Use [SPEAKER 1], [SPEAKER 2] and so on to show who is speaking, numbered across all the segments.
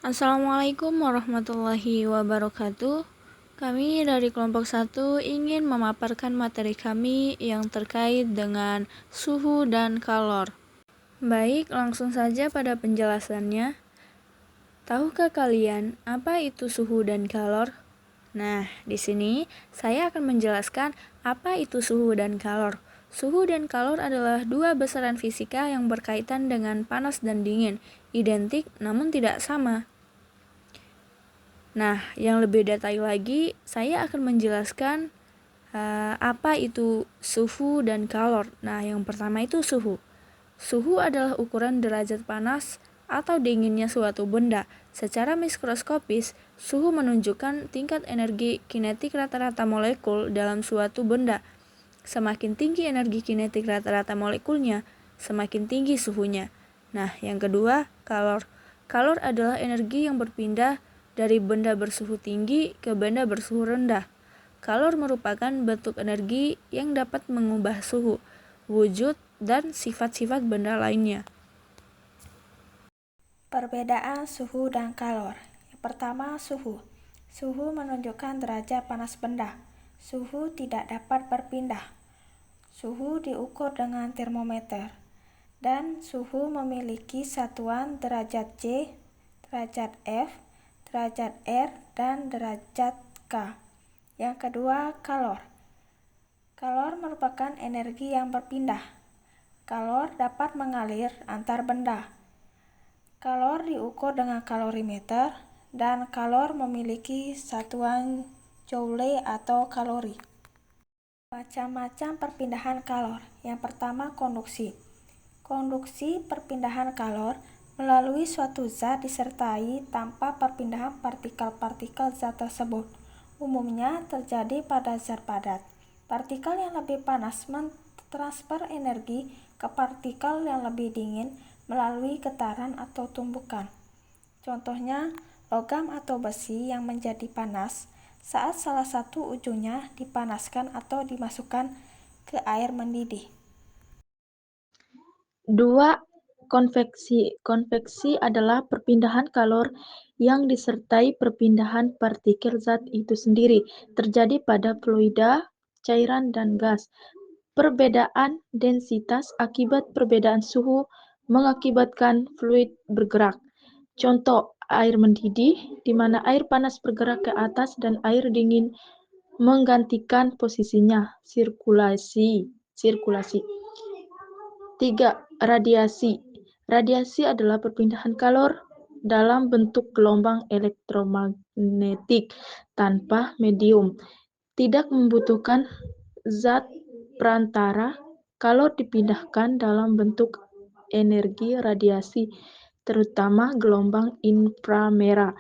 [SPEAKER 1] Assalamualaikum warahmatullahi wabarakatuh. Kami dari kelompok 1 ingin memaparkan materi kami yang terkait dengan suhu dan kalor. Baik, langsung saja pada penjelasannya. Tahukah kalian apa itu suhu dan kalor? Nah, di sini saya akan menjelaskan apa itu suhu dan kalor. Suhu dan kalor adalah dua besaran fisika yang berkaitan dengan panas dan dingin, identik namun tidak sama. Nah, yang lebih detail lagi, saya akan menjelaskan apa itu suhu dan kalor. Nah, yang pertama itu suhu. Suhu adalah ukuran derajat panas atau dinginnya suatu benda. Secara mikroskopis, suhu menunjukkan tingkat energi kinetik rata-rata molekul dalam suatu benda. Semakin tinggi energi kinetik rata-rata molekulnya, semakin tinggi suhunya. Nah, yang kedua, kalor. Kalor adalah energi yang berpindah dari benda bersuhu tinggi ke benda bersuhu rendah. Kalor merupakan bentuk energi yang dapat mengubah suhu, wujud, dan sifat-sifat benda lainnya.
[SPEAKER 2] Perbedaan suhu dan kalor. Yang pertama, suhu. Suhu menunjukkan derajat panas benda. Suhu tidak dapat berpindah. Suhu diukur dengan termometer. Dan suhu memiliki satuan derajat C, derajat F, derajat R, dan derajat K. Yang kedua, kalor. Kalor merupakan energi yang berpindah. Kalor dapat mengalir antar benda. Kalor diukur dengan kalorimeter, dan kalor memiliki satuan joule atau kalori. Macam-macam perpindahan kalor. Yang pertama, konduksi. Konduksi perpindahan kalor melalui suatu zat disertai tanpa perpindahan partikel-partikel zat tersebut. Umumnya terjadi pada zat padat. Partikel yang lebih panas mentransfer energi ke partikel yang lebih dingin melalui getaran atau tumbukan. Contohnya, logam atau besi yang menjadi panas saat salah satu ujungnya dipanaskan atau dimasukkan ke air mendidih.
[SPEAKER 3] 2. Konveksi. Konveksi adalah perpindahan kalor yang disertai perpindahan partikel zat itu sendiri, terjadi pada fluida, cairan, dan gas. Perbedaan densitas akibat perbedaan suhu mengakibatkan fluid bergerak. Contoh, air mendidih, di mana air panas bergerak ke atas dan air dingin menggantikan posisinya. Sirkulasi. 3. Radiasi. Radiasi adalah perpindahan kalor dalam bentuk gelombang elektromagnetik tanpa medium. Tidak membutuhkan zat perantara. Kalor dipindahkan dalam bentuk energi radiasi, terutama gelombang inframerah.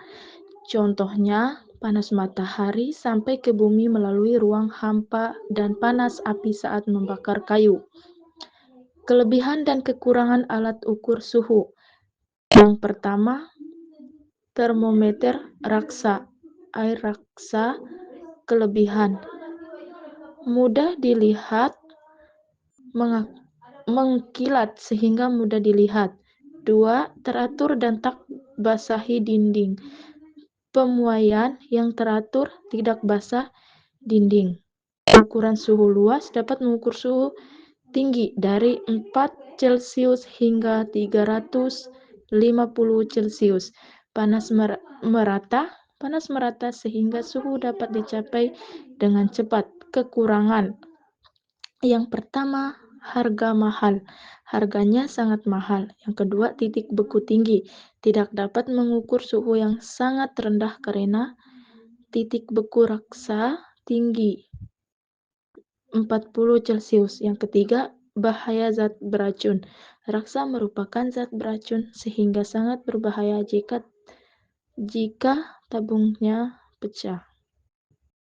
[SPEAKER 3] Contohnya, panas matahari sampai ke bumi melalui ruang hampa dan panas api saat membakar kayu. Kelebihan dan kekurangan alat ukur suhu. Yang pertama, termometer raksa. Air raksa. Kelebihan: mudah dilihat, mengkilat sehingga mudah dilihat. 2. Teratur dan tak basahi dinding. Pemuaian yang teratur, tidak basah dinding. Ukuran suhu luas dapat mengukur suhu tinggi dari 4 Celcius hingga 350 Celcius. Panas merata sehingga suhu dapat dicapai dengan cepat. Kekurangan. Yang pertama, harga mahal. Harganya sangat mahal. Yang kedua, titik beku tinggi. Tidak dapat mengukur suhu yang sangat rendah karena titik beku raksa tinggi 40 Celcius. Yang ketiga, bahaya zat beracun. Raksa merupakan zat beracun sehingga sangat berbahaya jika tabungnya pecah.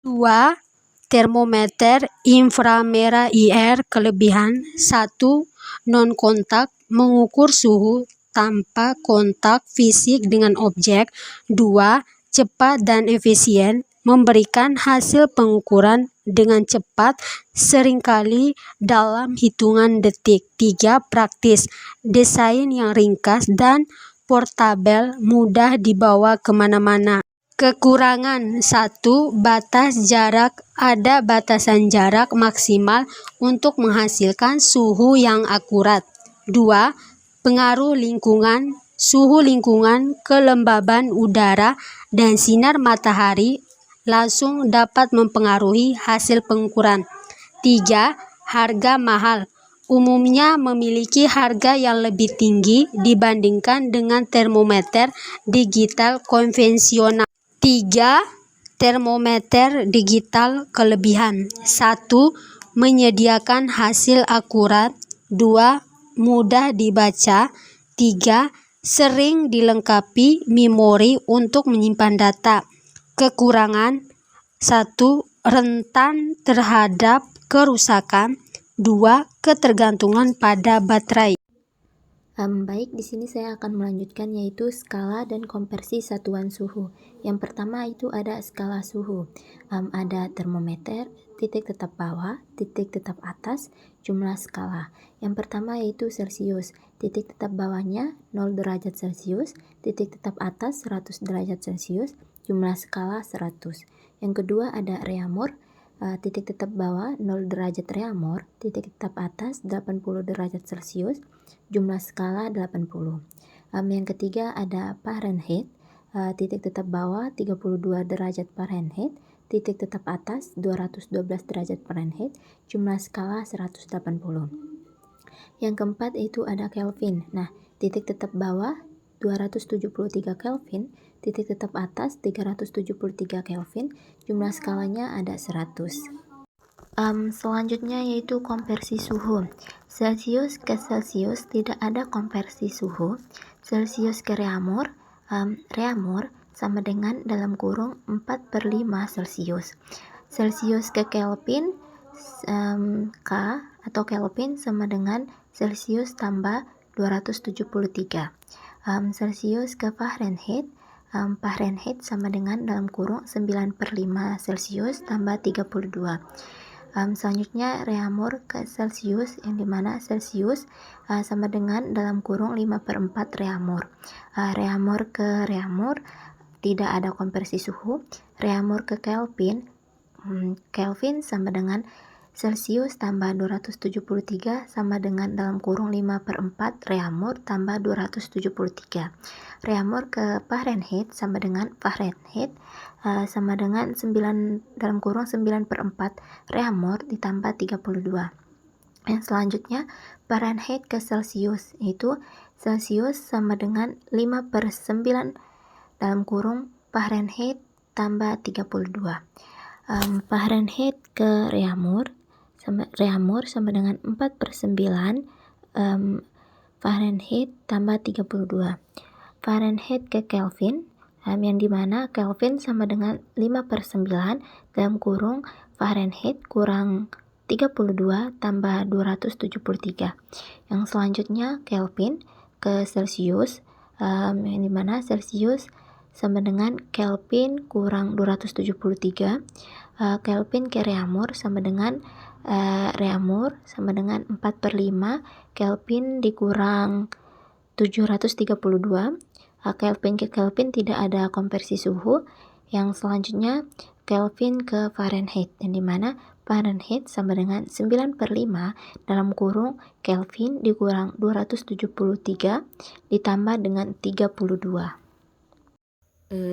[SPEAKER 4] 2. Termometer inframerah IR. Kelebihan: 1. Non-kontak, mengukur suhu tanpa kontak fisik dengan objek. 2. Cepat dan efisien, memberikan hasil pengukuran dengan cepat, seringkali dalam hitungan detik. 3. Praktis, desain yang ringkas dan portabel, mudah dibawa kemana-mana. Kekurangan 1. Batas jarak. Ada batasan jarak maksimal untuk menghasilkan suhu yang akurat. 2. Pengaruh lingkungan. Suhu lingkungan, kelembaban udara, dan sinar matahari langsung dapat mempengaruhi hasil pengukuran. 3. Harga mahal. Umumnya memiliki harga yang lebih tinggi dibandingkan dengan termometer digital konvensional. 3. Termometer digital kelebihan. 1. Menyediakan hasil akurat. 2. Mudah dibaca. 3. Sering dilengkapi memori untuk menyimpan data. Kekurangan 1. Rentan terhadap kerusakan. 2. Ketergantungan pada baterai.
[SPEAKER 5] Baik, di sini saya akan melanjutkan yaitu skala dan konversi satuan suhu. Yang pertama itu ada skala suhu. Ada termometer, titik tetap bawah, titik tetap atas, jumlah skala. Yang pertama yaitu Celcius. Titik tetap bawahnya 0 derajat Celcius, titik tetap atas 100 derajat Celcius, jumlah skala 100. Yang kedua ada Reaumur. Titik tetap bawah 0 derajat Reaumur, titik tetap atas 80 derajat Celcius, jumlah skala 80. Yang ketiga ada Fahrenheit. Titik tetap bawah 32 derajat Fahrenheit, titik tetap atas 212 derajat Fahrenheit, jumlah skala 180. Yang keempat itu ada Kelvin. Nah, titik tetap bawah 273 Kelvin, titik tetap atas 373 Kelvin, jumlah skalanya ada 100. Selanjutnya yaitu konversi suhu. Celcius ke Celcius tidak ada konversi suhu. Celcius ke Reaumur, Reaumur sama dengan dalam kurung 4/5 Celcius. Celcius ke Kelvin, K atau Kelvin sama dengan Celcius tambah 273. Celcius ke Fahrenheit, Fahrenheit sama dengan dalam kurung 9/5 Celcius tambah 32. Selanjutnya Reaumur ke Celcius, yang dimana Celcius sama dengan dalam kurung 5/4 Reaumur. Reaumur ke Reaumur tidak ada konversi suhu. Reaumur ke Kelvin, Kelvin sama dengan Celcius tambah 273 sama dengan dalam kurung 5/4 Reaumur tambah 273. Reaumur ke Fahrenheit sama dengan Fahrenheit sama dengan 9 dalam kurung 9/4 Reaumur ditambah 32. Yang selanjutnya Fahrenheit ke Celcius, yaitu Celcius sama dengan 5/9 dalam kurung Fahrenheit tambah 32. Fahrenheit ke Reaumur sama dengan 4/9 Fahrenheit tambah 32. Fahrenheit ke Kelvin, yang dimana Kelvin sama dengan 5/9 dalam kurung Fahrenheit kurang 32 tambah 273. Yang selanjutnya Kelvin ke Celcius, yang dimana Celcius sama dengan Kelvin kurang 273. Kelvin ke Reaumur sama dengan Reaumur sama dengan 4/5 Kelvin dikurang 732. Kelvin ke Kelvin tidak ada konversi suhu. Yang selanjutnya Kelvin ke Fahrenheit, yang dimana Fahrenheit sama dengan 9/5 dalam kurung Kelvin dikurang 273 ditambah dengan 32.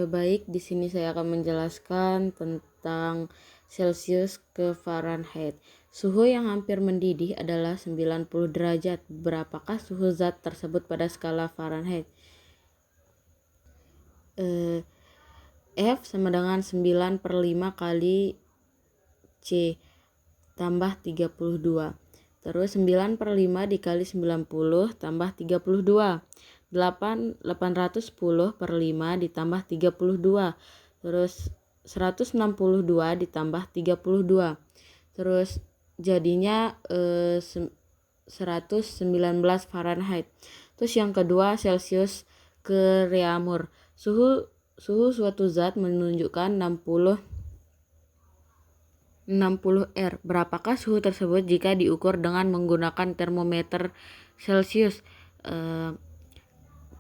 [SPEAKER 6] Baik, di sini saya akan menjelaskan tentang Celcius ke Fahrenheit. Suhu yang hampir mendidih adalah 90 derajat. Berapakah suhu zat tersebut pada skala Fahrenheit? F sama dengan 9/5 kali C tambah 32. Terus 9/5 dikali 90 tambah 32. 810/5 ditambah 32. Terus 162 ditambah 32. Terus jadinya 119 Fahrenheit. Terus yang kedua Celcius ke Reaumur. Suhu suatu zat menunjukkan 60 R. Berapakah suhu tersebut jika diukur dengan menggunakan termometer Celcius?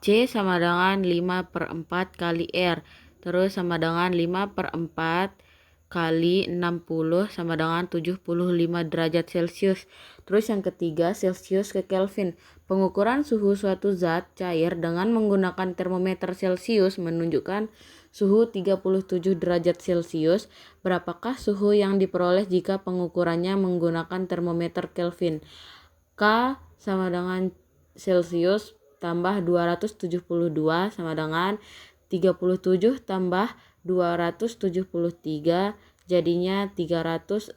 [SPEAKER 6] C sama dengan 5/4 kali R. Terus sama dengan 5/4 kali 60 sama dengan 75 derajat Celcius. Terus yang ketiga, Celcius ke Kelvin. Pengukuran suhu suatu zat cair dengan menggunakan termometer Celcius menunjukkan suhu 37 derajat Celcius. Berapakah suhu yang diperoleh jika pengukurannya menggunakan termometer Kelvin? K sama dengan Celcius tambah 272 sama dengan 37 tambah 273 jadinya 310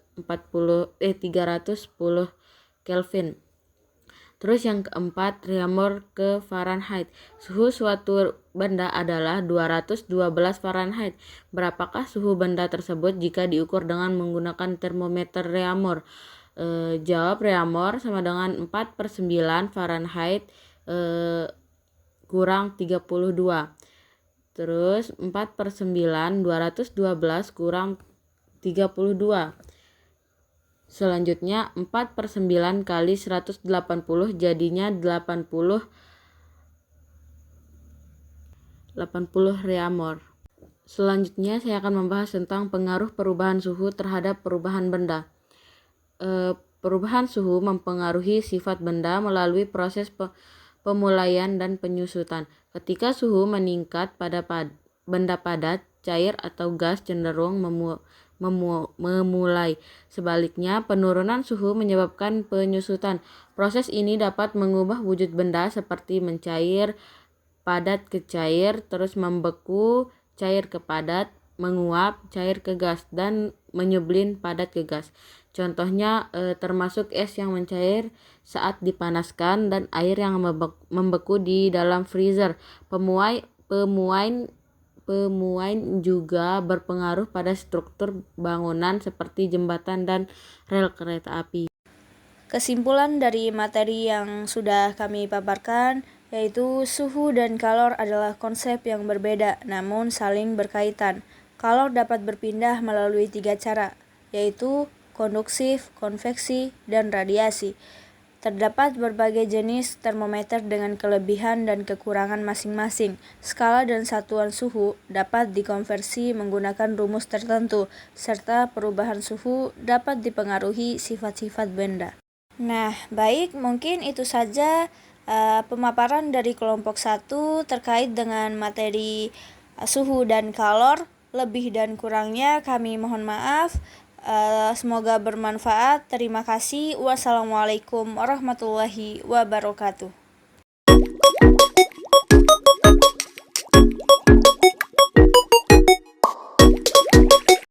[SPEAKER 6] Kelvin. Terus yang keempat, Reaumur ke Fahrenheit. Suhu suatu benda adalah 212 Fahrenheit. Berapakah suhu benda tersebut jika diukur dengan menggunakan termometer Reaumur? Jawab, Reaumur sama dengan 4/9 Fahrenheit kurang 32. Terus 4/9 212 kurang 32. Selanjutnya 4/9 kali 180 jadinya 80 Reaumur. Selanjutnya saya akan membahas tentang pengaruh perubahan suhu terhadap perubahan benda. Perubahan suhu mempengaruhi sifat benda melalui proses pemulaian dan penyusutan. Ketika suhu meningkat pada benda padat, cair atau gas cenderung memulai. Sebaliknya, penurunan suhu menyebabkan penyusutan. Proses ini dapat mengubah wujud benda seperti mencair, padat ke cair, terus membeku, cair ke padat, menguap, cair ke gas, dan menyublin padat ke gas. Contohnya termasuk es yang mencair saat dipanaskan dan air yang membeku di dalam freezer. Pemuaian juga berpengaruh pada struktur bangunan seperti jembatan dan rel kereta api.
[SPEAKER 1] Kesimpulan dari materi yang sudah kami paparkan yaitu suhu dan kalor adalah konsep yang berbeda namun saling berkaitan. Kalor dapat berpindah melalui 3 cara, yaitu konduktif, konveksi, dan radiasi. Terdapat berbagai jenis termometer dengan kelebihan dan kekurangan masing-masing. Skala dan satuan suhu dapat dikonversi menggunakan rumus tertentu, serta perubahan suhu dapat dipengaruhi sifat-sifat benda. Nah, baik, mungkin itu saja pemaparan dari kelompok 1 terkait dengan materi suhu dan kalor. Lebih dan kurangnya kami mohon maaf. Semoga bermanfaat. Terima kasih. Wassalamualaikum warahmatullahi wabarakatuh.